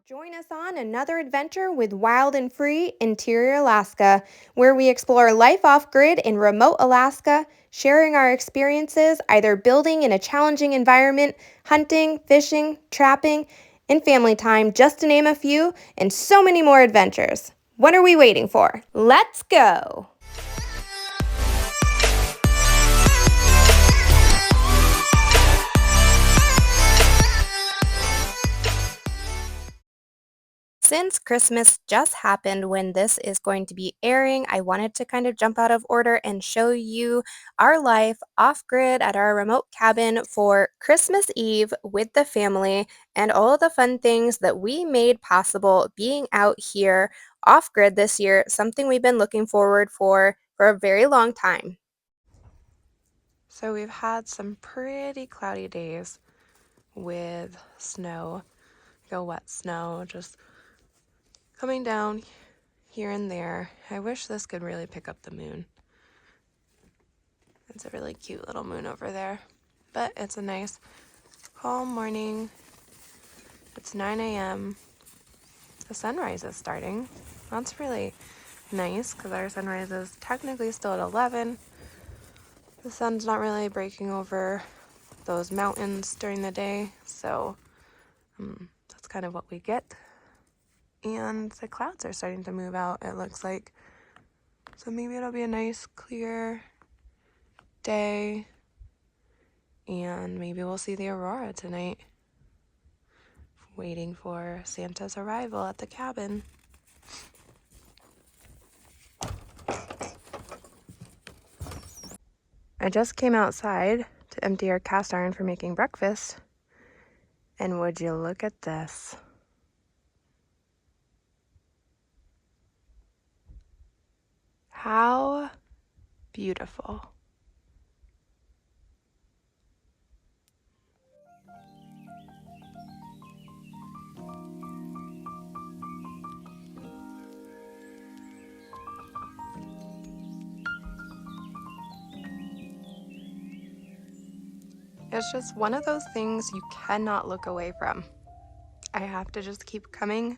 Join us on another adventure with Wild and Free Interior Alaska, where we explore life off grid in remote Alaska, sharing our experiences either building in a challenging environment, hunting, fishing, trapping, and family time, just to name a few, and so many more adventures. What are we waiting for? Let's go! Since Christmas just happened when this is going to be airing, I wanted to kind of jump out of order and show you our life off-grid at our remote cabin for Christmas Eve with the family and all of the fun things that we made possible being out here off-grid this year, something we've been looking forward for a very long time. So we've had some pretty cloudy days with snow, wet snow, just coming down here and there. I wish this could really pick up the moon. It's a really cute little moon over there. But it's a nice calm morning. It's 9 a.m. The sunrise is starting. That's really nice because our sunrise is technically still at 11. The sun's not really breaking over those mountains during the day, so that's kind of what we get. And the clouds are starting to move out, it looks like. So maybe it'll be a nice, clear day. And maybe we'll see the aurora tonight. Waiting for Santa's arrival at the cabin. I just came outside to empty our cast iron for making breakfast. And would you look at this? How beautiful. It's just one of those things you cannot look away from. I have to just keep coming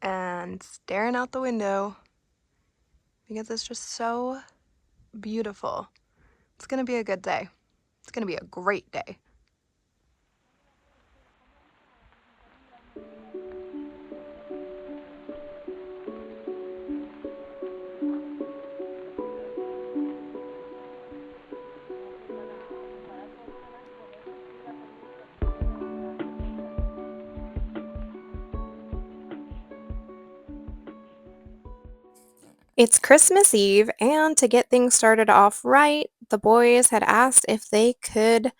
and staring out the window because it's just so beautiful. It's gonna be a good day. It's gonna be a great day. It's Christmas Eve, and to get things started off right, the boys had asked if they could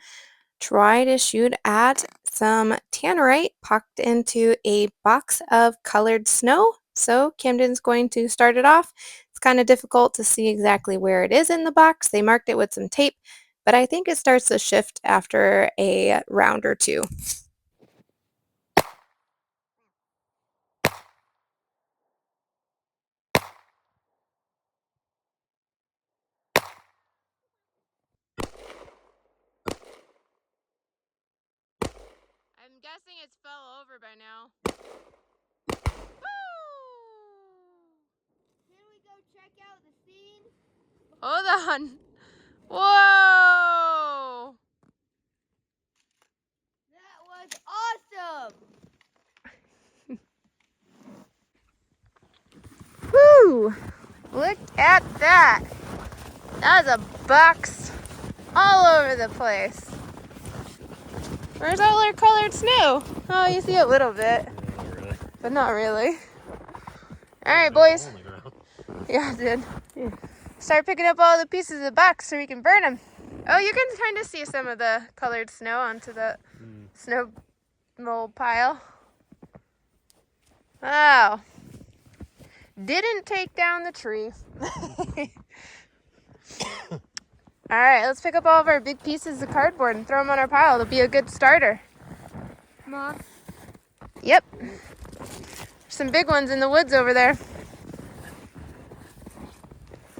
try to shoot at some tannerite packed into a box of colored snow. So Camden's going to start it off. It's kind of difficult to see exactly where it is in the box. They marked it with some tape, but I think it starts to shift after a round or two. I'm guessing it's fell over by now. Can we go check out the scene? Hold on. Whoa! That was awesome! Woo! Look at that! That was a box all over the place. Where's all our colored snow? Oh, you see a little bit, Yeah, not really. but not really. All right, boys. Yeah, I did. Yeah. Start picking up all the pieces of the box so we can burn them. Oh, you can kind of see some of the colored snow onto the snow mold pile. Wow. Didn't take down the tree. All right, let's pick up all of our big pieces of cardboard and throw them on our pile. It'll be a good starter. Mom? Yep. Some big ones in the woods over there.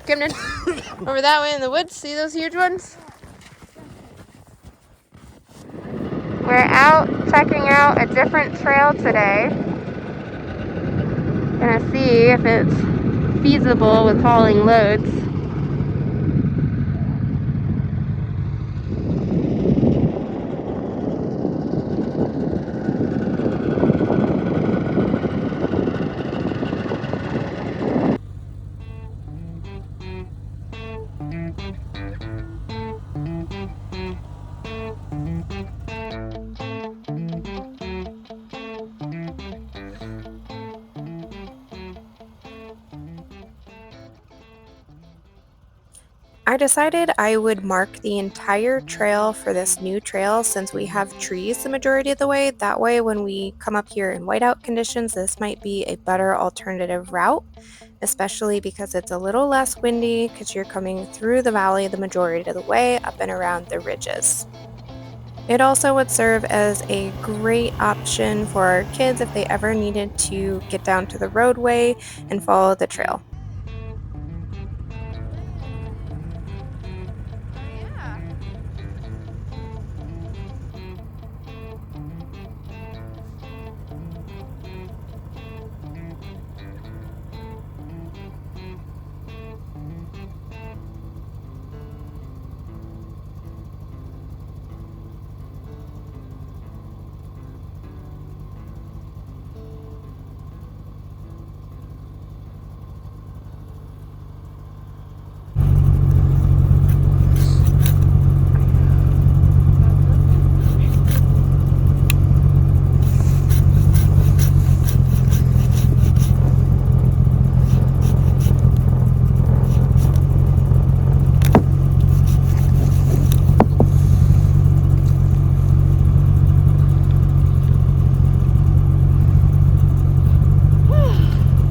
Camden, over that way in the woods, see those huge ones? We're out checking out a different trail today. Gonna see if it's feasible with hauling loads. I decided I would mark the entire trail for this new trail since we have trees the majority of the way. That way, when we come up here in whiteout conditions, this might be a better alternative route, especially because it's a little less windy because you're coming through the valley the majority of the way up and around the ridges. It also would serve as a great option for our kids if they ever needed to get down to the roadway and follow the trail. Yeah.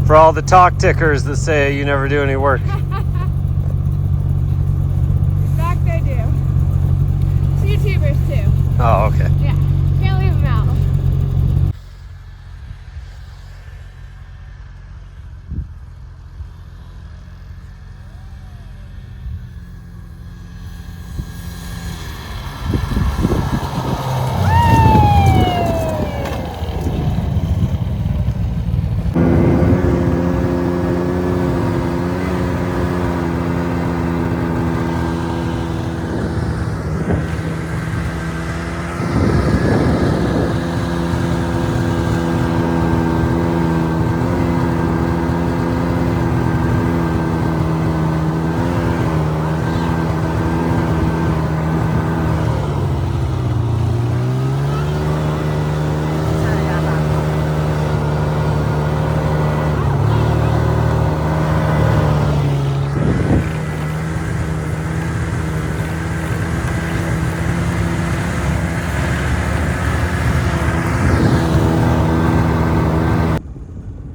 For all the talk tickers that say you never do any work. In fact, I do. It's YouTubers too. Oh, okay. Yeah. Can't leave them out.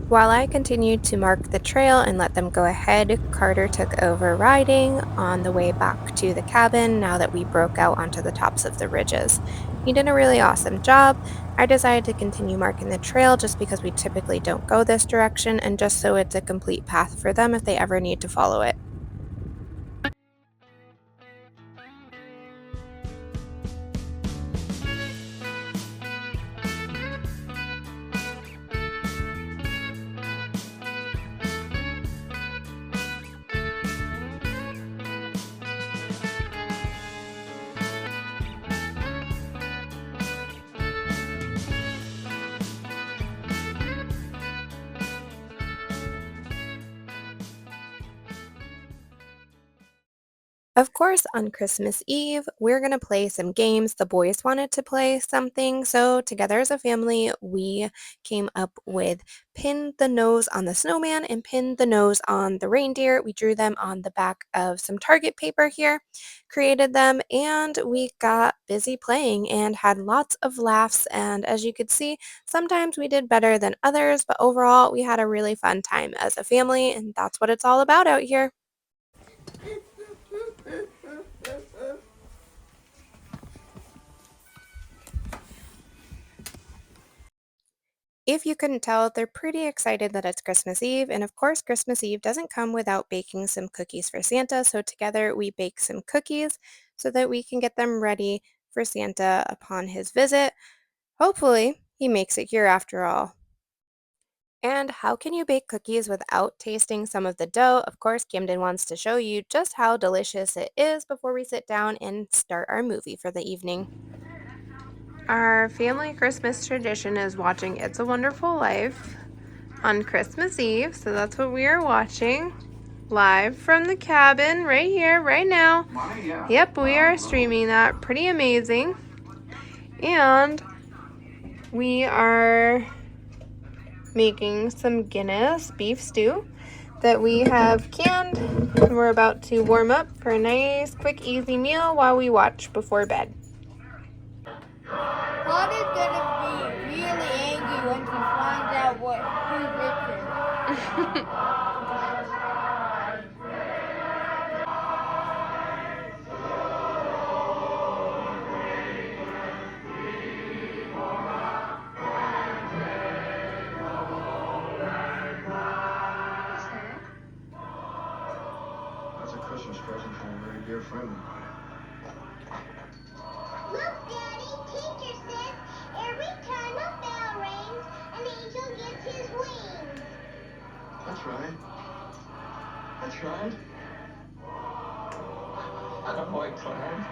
While I continued to mark the trail and let them go ahead, Carter took over riding on the way back to the cabin now that we broke out onto the tops of the ridges. He did a really awesome job. I decided to continue marking the trail just because we typically don't go this direction and just so it's a complete path for them if they ever need to follow it. Of course, on Christmas Eve, we're going to play some games. The boys wanted to play something, so together as a family, we came up with pin the nose on the snowman and pin the nose on the reindeer. We drew them on the back of some Target paper here, created them, and we got busy playing and had lots of laughs. And as you could see, sometimes we did better than others, but overall, we had a really fun time as a family, and that's what it's all about out here. If you couldn't tell, they're pretty excited that it's Christmas Eve, and of course, Christmas Eve doesn't come without baking some cookies for Santa, so together we bake some cookies so that we can get them ready for Santa upon his visit. Hopefully, he makes it here after all. And how can you bake cookies without tasting some of the dough? Of course, Camden wants to show you just how delicious it is before we sit down and start our movie for the evening. Our family Christmas tradition is watching It's a Wonderful Life on Christmas Eve, so that's what we are watching live from the cabin right here, right now. Yep, we are streaming that. Pretty amazing. And we are making some Guinness beef stew that we have canned. We're about to warm up for a nice, quick, easy meal while we watch before bed. Claudia's gonna be really angry when she finds out who's Richard. That's a Christmas present from a very dear friend of mine. Look, Daddy, teacher says every time a bell rings, an angel gets his wings. That's right. That's right. Attaboy, Clyde.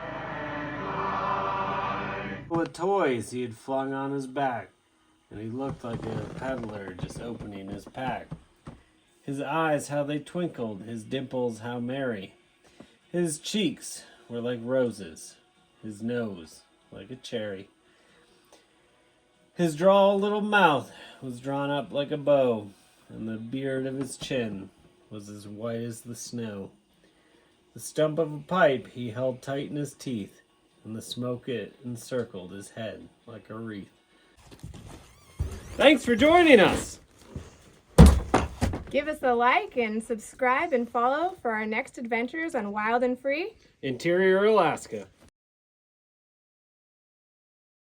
With toys he had flung on his back, and he looked like a peddler just opening his pack. His eyes, how they twinkled, his dimples, how merry. His cheeks were like roses, his nose like a cherry. His droll little mouth was drawn up like a bow, and the beard of his chin was as white as the snow. The stump of a pipe he held tight in his teeth, and the smoke it encircled his head like a wreath. Thanks for joining us! Give us a like and subscribe and follow for our next adventures on Wild and Free. Interior Alaska.